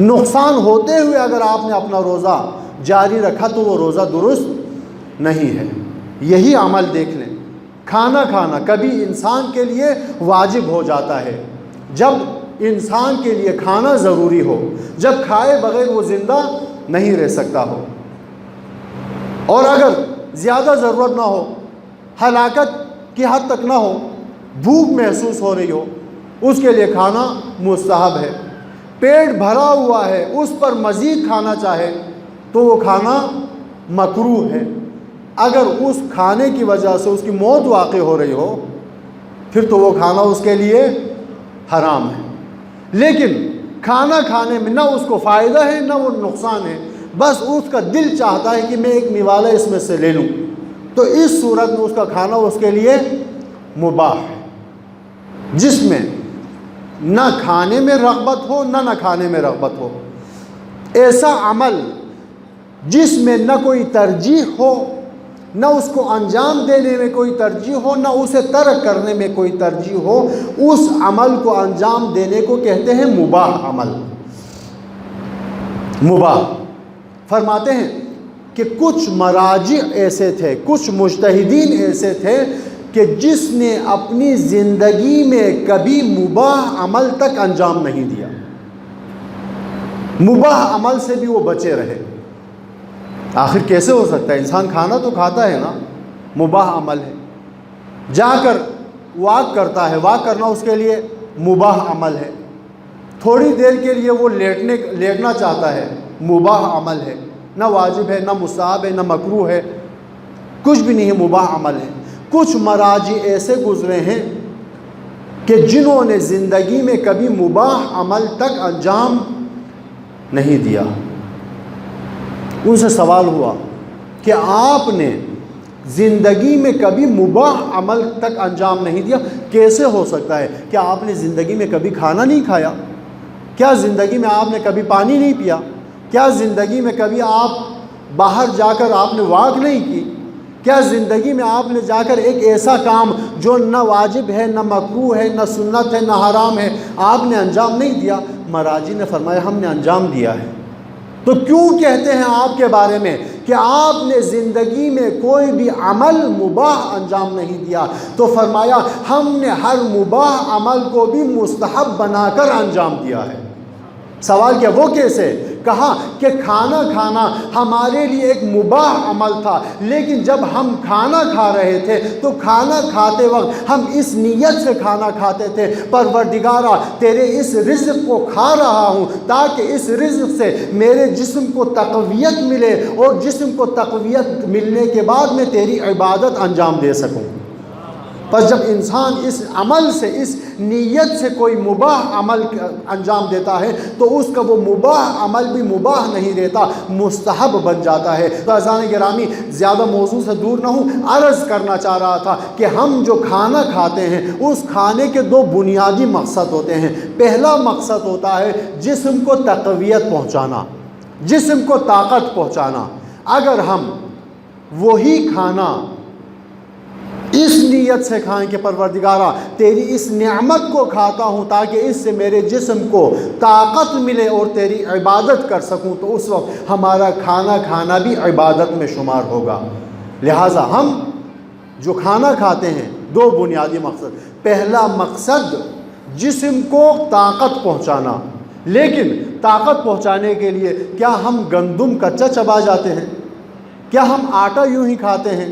نقصان ہوتے ہوئے اگر آپ نے اپنا روزہ جاری رکھا تو وہ روزہ درست نہیں ہے۔ یہی عمل دیکھ لیں، کھانا کھانا کبھی انسان کے لیے واجب ہو جاتا ہے جب انسان کے لیے کھانا ضروری ہو، جب کھائے بغیر وہ زندہ نہیں رہ سکتا ہو، اور اگر زیادہ ضرورت نہ ہو، ہلاکت کی حد تک نہ ہو، بھوک محسوس ہو رہی ہو، اس کے لیے کھانا مستحب ہے۔ پیٹ بھرا ہوا ہے، اس پر مزید کھانا چاہے تو وہ کھانا مکروہ ہے۔ اگر اس کھانے کی وجہ سے اس کی موت واقع ہو رہی ہو پھر تو وہ کھانا اس کے لیے حرام ہے۔ لیکن کھانا کھانے میں نہ اس کو فائدہ ہے نہ وہ نقصان ہے، بس اس کا دل چاہتا ہے کہ میں ایک نوالا اس میں سے لے لوں، تو اس صورت میں اس کا کھانا اس کے لیے مباح ہے، جس میں نہ کھانے میں رغبت ہو نہ کھانے میں رغبت ہو۔ ایسا عمل جس میں نہ کوئی ترجیح ہو، نہ اس کو انجام دینے میں کوئی ترجیح ہو، نہ اسے ترک کرنے میں کوئی ترجیح ہو، اس عمل کو انجام دینے کو کہتے ہیں مباح عمل۔ مباح فرماتے ہیں کہ کچھ مراجع ایسے تھے، کچھ مجتہدین ایسے تھے کہ جس نے اپنی زندگی میں کبھی مباح عمل تک انجام نہیں دیا، مباح عمل سے بھی وہ بچے رہے۔ آخر کیسے ہو سکتا ہے؟ انسان کھانا تو کھاتا ہے نا، مباح عمل ہے۔ جا کر واک کرتا ہے، واک کرنا اس کے لیے مباح عمل ہے۔ تھوڑی دیر کے لیے وہ لیٹنا چاہتا ہے، مباح عمل ہے، نہ واجب ہے نہ مستحب ہے نہ مکروہ ہے، کچھ بھی نہیں ہے، مباح عمل ہے۔ کچھ مراجع ایسے گزرے ہیں کہ جنہوں نے زندگی میں کبھی مباح عمل تک انجام نہیں دیا۔ ان سے سوال ہوا کہ آپ نے زندگی میں کبھی مباح عمل تک انجام نہیں دیا، کیسے ہو سکتا ہے؟ کیا آپ نے زندگی میں کبھی کھانا نہیں کھایا؟ کیا زندگی میں آپ نے کبھی پانی نہیں پیا؟ کیا زندگی میں کبھی آپ باہر جا کر آپ نے واک نہیں کی؟ کیا زندگی میں آپ نے جا کر ایک ایسا کام جو نہ واجب ہے نہ مکروہ ہے نہ سنت ہے نہ حرام ہے آپ نے انجام نہیں دیا؟ مراجع نے فرمایا ہم نے انجام دیا ہے۔ تو کیوں کہتے ہیں آپ کے بارے میں کہ آپ نے زندگی میں کوئی بھی عمل مباح انجام نہیں دیا؟ تو فرمایا ہم نے ہر مباح عمل کو بھی مستحب بنا کر انجام دیا ہے۔ سوال کیا وہ کیسے؟ کہا کہ کھانا کھانا ہمارے لیے ایک مباح عمل تھا، لیکن جب ہم کھانا کھا رہے تھے تو کھانا کھاتے وقت ہم اس نیت سے کھانا کھاتے تھے، پروردگارا تیرے اس رزق کو کھا رہا ہوں تاکہ اس رزق سے میرے جسم کو تقویت ملے اور جسم کو تقویت ملنے کے بعد میں تیری عبادت انجام دے سکوں۔ پس جب انسان اس عمل سے، اس نیت سے کوئی مباح عمل انجام دیتا ہے تو اس کا وہ مباح عمل بھی مباح نہیں رہتا، مستحب بن جاتا ہے۔ تو عزیزان گرامی زیادہ موضوع سے دور نہ ہوں، عرض کرنا چاہ رہا تھا کہ ہم جو کھانا کھاتے ہیں اس کھانے کے دو بنیادی مقصد ہوتے ہیں۔ پہلا مقصد ہوتا ہے جسم کو تقویت پہنچانا، جسم کو طاقت پہنچانا۔ اگر ہم وہی کھانا اس نیت سے کھائیں کہ پروردگارا تیری اس نعمت کو کھاتا ہوں تاکہ اس سے میرے جسم کو طاقت ملے اور تیری عبادت کر سکوں، تو اس وقت ہمارا کھانا کھانا بھی عبادت میں شمار ہوگا۔ لہٰذا ہم جو کھانا کھاتے ہیں دو بنیادی مقصد، پہلا مقصد جسم کو طاقت پہنچانا، لیکن طاقت پہنچانے کے لیے کیا ہم گندم کچا چبا جاتے ہیں؟ کیا ہم آٹا یوں ہی کھاتے ہیں؟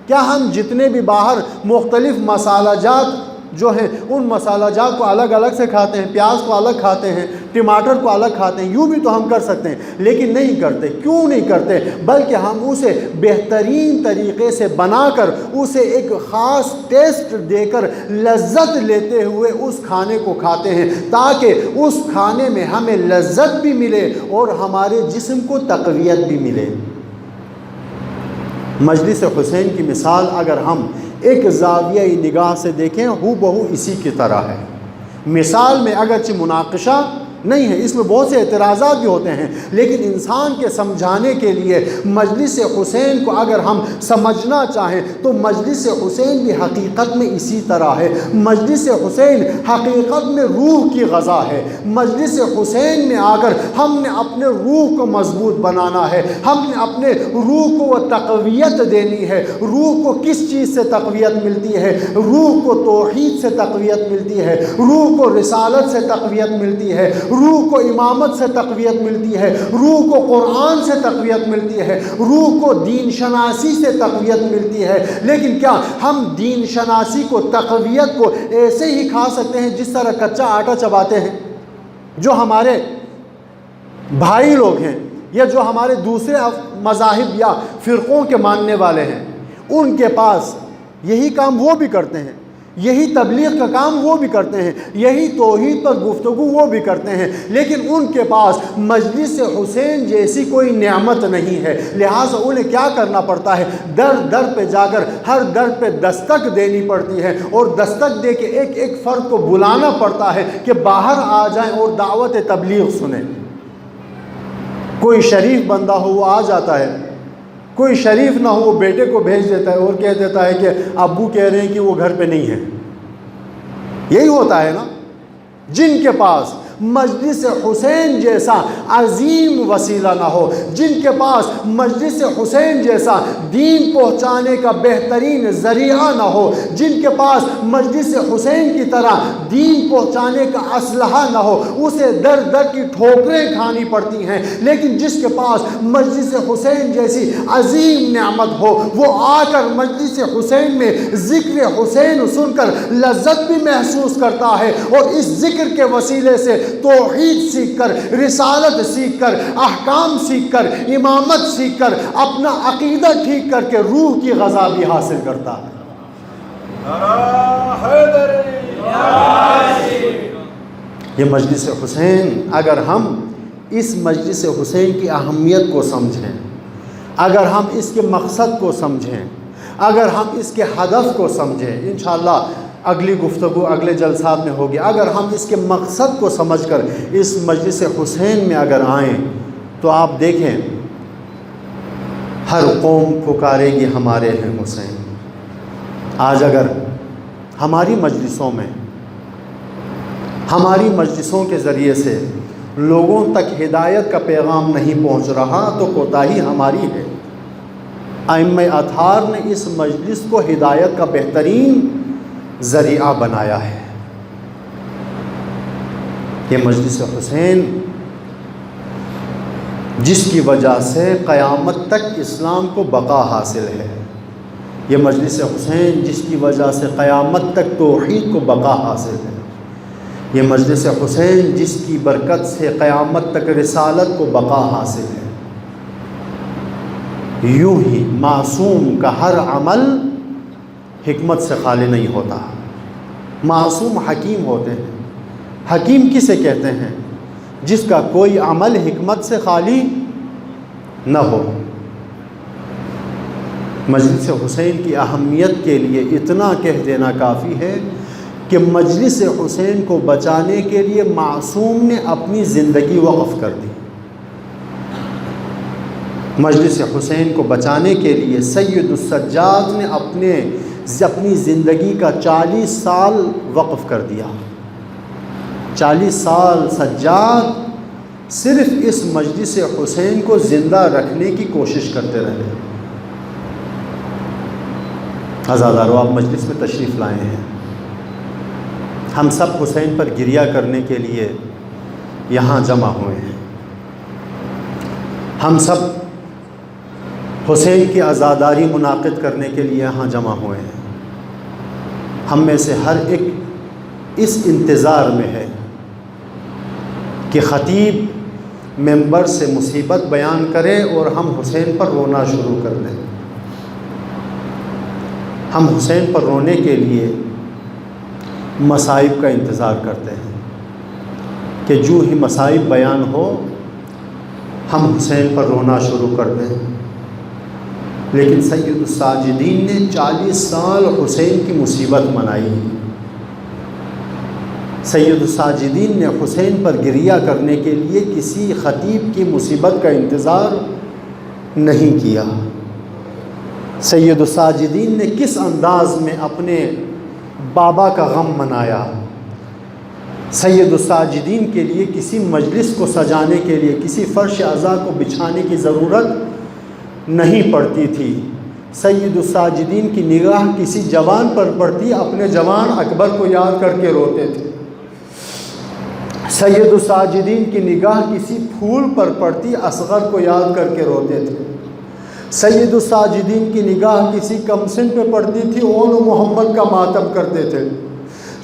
کیا ہم جتنے بھی باہر مختلف مسالہ جات جو ہیں ان مسالہ جات کو الگ الگ سے کھاتے ہیں، پیاز کو الگ کھاتے ہیں، ٹماٹر کو الگ کھاتے ہیں، یوں بھی تو ہم کر سکتے ہیں، لیکن نہیں کرتے۔ کیوں نہیں کرتے؟ بلکہ ہم اسے بہترین طریقے سے بنا کر، اسے ایک خاص ٹیسٹ دے کر، لذت لیتے ہوئے اس کھانے کو کھاتے ہیں، تاکہ اس کھانے میں ہمیں لذت بھی ملے اور ہمارے جسم کو تقویت بھی ملے۔ مجلس حسین کی مثال اگر ہم ایک زاویہ نگاہ سے دیکھیں، ہو بہو اسی کی طرح ہے۔ مثال میں اگرچہ مناقشہ نہیں ہے، اس میں بہت سے اعتراضات بھی ہوتے ہیں، لیکن انسان کے سمجھانے کے لیے مجلس حسین کو اگر ہم سمجھنا چاہیں تو مجلس حسین بھی حقیقت میں اسی طرح ہے۔ مجلس حسین حقیقت میں روح کی غذا ہے۔ مجلس حسین میں آ کر ہم نے اپنے روح کو مضبوط بنانا ہے، ہم نے اپنے روح کو وہ تقویت دینی ہے۔ روح کو کس چیز سے تقویت ملتی ہے؟ روح کو توحید سے تقویت ملتی ہے، روح کو رسالت سے تقویت ملتی ہے، روح کو امامت سے تقویت ملتی ہے، روح کو قرآن سے تقویت ملتی ہے، روح کو دین شناسی سے تقویت ملتی ہے۔ لیکن کیا ہم دین شناسی کو، تقویت کو ایسے ہی کھا سکتے ہیں جس طرح کچا آٹا چباتے ہیں؟ جو ہمارے بھائی لوگ ہیں یا جو ہمارے دوسرے مذاہب یا فرقوں کے ماننے والے ہیں، ان کے پاس یہی کام وہ بھی کرتے ہیں، یہی تبلیغ کا کام وہ بھی کرتے ہیں، یہی توحید پر گفتگو وہ بھی کرتے ہیں، لیکن ان کے پاس مجلس حسین جیسی کوئی نعمت نہیں ہے۔ لہٰذا انہیں کیا کرنا پڑتا ہے؟ در در پہ جا کر ہر در پہ دستک دینی پڑتی ہے، اور دستک دے کے ایک ایک فرد کو بلانا پڑتا ہے کہ باہر آ جائیں اور دعوت تبلیغ سنیں۔ کوئی شریف بندہ ہو وہ آ جاتا ہے، کوئی شریف نہ ہو وہ بیٹے کو بھیج دیتا ہے اور کہہ دیتا ہے کہ ابو کہہ رہے ہیں کہ وہ گھر پہ نہیں ہے۔ یہی ہوتا ہے نا۔ جن کے پاس مجلس حسین جیسا عظیم وسیلہ نہ ہو، جن کے پاس مجلس حسین جیسا دین پہنچانے کا بہترین ذریعہ نہ ہو، جن کے پاس مجلس حسین کی طرح دین پہنچانے کا اسلحہ نہ ہو، اسے در در کی ٹھوکریں کھانی پڑتی ہیں۔ لیکن جس کے پاس مجلس حسین جیسی عظیم نعمت ہو، وہ آ کر مجلس حسین میں ذکر حسین سن کر لذت بھی محسوس کرتا ہے، اور اس ذکر کے وسیلے سے توحید سیکھ کر، رسالت سیکھ کر، احکام سیکھ کر، امامت سیکھ کر، اپنا عقیدہ ٹھیک کر کے روح کی غذا بھی حاصل کرتا ہے۔ یہ مجلس حسین، اگر ہم اس مجلس حسین کی اہمیت کو سمجھیں، اگر ہم اس کے مقصد کو سمجھیں، اگر ہم اس کے ہدف کو سمجھیں، انشاءاللہ اگلی گفتگو اگلے جلسات میں ہوگی۔ اگر ہم اس کے مقصد کو سمجھ کر اس مجلس حسین میں اگر آئیں تو آپ دیکھیں ہر قوم پکارے گی ہمارے ہیں حسین۔ آج اگر ہماری مجلسوں میں، ہماری مجلسوں کے ذریعے سے لوگوں تک ہدایت کا پیغام نہیں پہنچ رہا تو کوتاہی ہماری ہے۔ ائمہ اطہار نے اس مجلس کو ہدایت کا بہترین ذریعہ بنایا ہے۔ یہ مجلس حسین جس کی وجہ سے قیامت تک اسلام کو بقا حاصل ہے، یہ مجلس حسین جس کی وجہ سے قیامت تک توحید کو بقا حاصل ہے، یہ مجلس حسین جس کی برکت سے قیامت تک رسالت کو بقا حاصل ہے۔ یوں ہی معصوم کا ہر عمل حکمت سے خالی نہیں ہوتا۔ معصوم حکیم ہوتے ہیں۔ حکیم کسے کہتے ہیں؟ جس کا کوئی عمل حکمت سے خالی نہ ہو۔ مجلس حسین کی اہمیت کے لیے اتنا کہہ دینا کافی ہے کہ مجلس حسین کو بچانے کے لیے معصوم نے اپنی زندگی وقف کر دی۔ مجلس حسین کو بچانے کے لیے سید السجاد نے اپنی زندگی کا 40 سال وقف کر دیا۔ 40 سال سجاد صرف اس مجلس حسین کو زندہ رکھنے کی کوشش کرتے رہے۔ عزادارو، آپ مجلس میں تشریف لائے ہیں، ہم سب حسین پر گریہ کرنے کے لیے یہاں جمع ہوئے ہیں، ہم سب حسین کی عزاداری منعقد کرنے کے لیے یہاں جمع ہوئے ہیں۔ ہم میں سے ہر ایک اس انتظار میں ہے کہ خطیب ممبر سے مصیبت بیان کرے اور ہم حسین پر رونا شروع کر دیں۔ ہم حسین پر رونے کے لیے مصائب کا انتظار کرتے ہیں کہ جو ہی مصائب بیان ہو ہم حسین پر رونا شروع کر دیں، لیکن سید الساجدین نے 40 سال حسین کی مصیبت منائی۔ سید الساجدین نے حسین پر گریہ کرنے کے لیے کسی خطیب کی مصیبت کا انتظار نہیں کیا۔ سید الساجدین نے کس انداز میں اپنے بابا کا غم منایا۔ سید الساجدین کے لیے کسی مجلس کو سجانے کے لیے کسی فرش عزا کو بچھانے کی ضرورت نہیں پڑتی تھی۔ سید الساجدین کی نگاہ کسی جوان پر پڑتی، اپنے جوان اکبر کو یاد کر کے روتے تھے۔ سید الساجدین کی نگاہ کسی پھول پر پڑتی، اصغر کو یاد کر کے روتے تھے۔ سید الساجدین کی نگاہ کسی کمسن پہ پڑتی تھی، اون و محمد کا ماتم کرتے تھے۔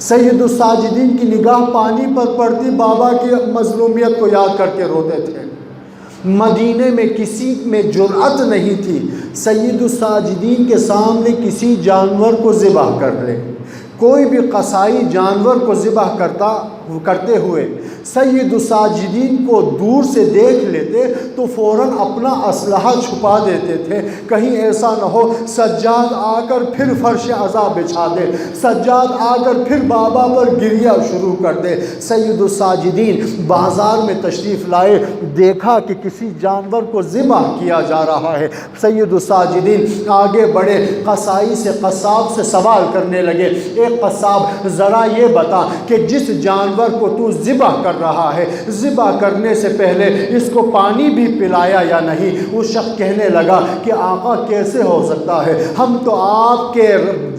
سید الساجدین کی نگاہ پانی پر پڑتی، بابا کی مظلومیت کو یاد کر کے روتے تھے۔ مدینے میں کسی میں جرأت نہیں تھی سید الساجدین کے سامنے کسی جانور کو ذبح کر لے۔ کوئی بھی قصائی جانور کو ذبح کرتے ہوئے سید الساجدین کو دور سے دیکھ لیتے تو فوراً اپنا اسلحہ چھپا دیتے تھے، کہیں ایسا نہ ہو سجاد آ کر پھر فرش عزا بچھا دے، سجاد آ کر پھر بابا پر گریہ شروع کر دے۔ سید الساجدین بازار میں تشریف لائے، دیکھا کہ کسی جانور کو ذبح کیا جا رہا ہے۔ سید الساجدین آگے بڑھے، قصائی سے قصاب سے سوال کرنے لگے، اے قصاب ذرا یہ بتا کہ جس جانور کو تو ذبح کر رہا ہے، ذبح کرنے سے پہلے اس کو پانی بھی پلایا یا نہیں؟ وہ شخص کہنے لگا کہ آقا کیسے ہو سکتا ہے، ہم تو آپ کے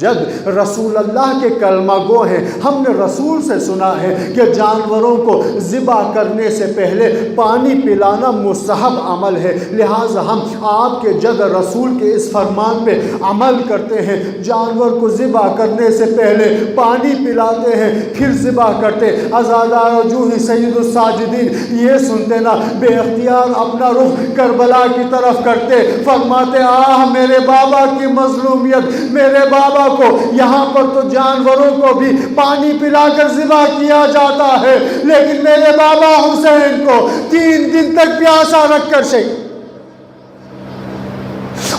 جد رسول اللہ کے کلمہ گو ہیں، ہم نے رسول سے سنا ہے کہ جانوروں کو ذبح کرنے سے پہلے پانی پلانا مستحب عمل ہے، لہٰذا ہم آپ کے جد رسول کے اس فرمان پہ عمل کرتے ہیں، جانور کو ذبح کرنے سے پہلے پانی پلاتے ہیں پھر ذبح کرتے۔ عزادار جو ہی سید الساجدین یہ سنتے نا بے اختیار اپنا رخ کربلا کی طرف کرتے، فرماتے آہ میرے بابا کی مظلومیت، میرے بابا کو یہاں پر تو جانوروں کو بھی پانی پلا کر ذبح کیا جاتا ہے، لیکن میرے بابا حسین کو 3 دن تک پیاسا رکھ کر شہید۔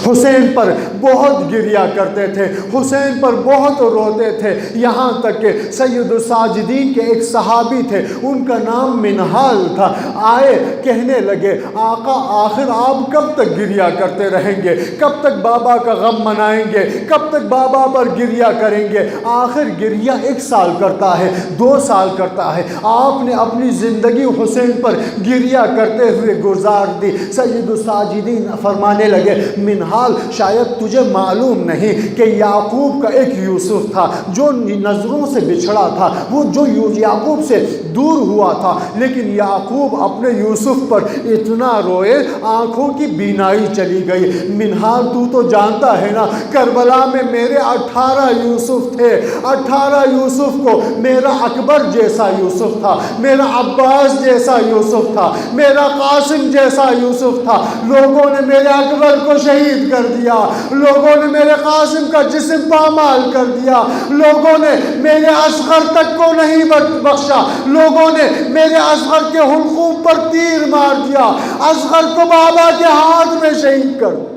حسین پر بہت گریہ کرتے تھے، حسین پر بہت روتے تھے، یہاں تک کہ سید الساجدین کے ایک صحابی تھے، ان کا نام منہال تھا، آئے کہنے لگے آقا آخر آپ کب تک گریہ کرتے رہیں گے، کب تک بابا کا غم منائیں گے، کب تک بابا پر گریہ کریں گے؟ آخر گریہ 1 سال کرتا ہے، 2 سال کرتا ہے، آپ نے اپنی زندگی حسین پر گریہ کرتے ہوئے گزار دی۔ سید الساجدین فرمانے لگے منہال شاید تجھے معلوم نہیں کہ یعقوب کا ایک یوسف تھا جو نظروں سے بچھڑا تھا، وہ جو یعقوب سے دور ہوا تھا، لیکن یعقوب اپنے یوسف پر اتنا روئے آنکھوں کی بینائی چلی گئی۔ منہال تو جانتا ہے نا کربلا میں میرے 18 یوسف تھے، 18 یوسف کو میرا اکبر جیسا یوسف تھا، میرا عباس جیسا یوسف تھا، میرا قاسم جیسا یوسف تھا، لوگوں نے میرے اکبر کو شہید کر دیا، لوگوں نے میرے قاسم کا جسم پامال کر دیا، لوگوں نے میرے اصغر تک کو نہیں بخشا، لوگوں نے میرے اصغر کے حلقوم پر تیر مار دیا، اصغر کو بابا کے ہاتھ میں شہید کر دیا۔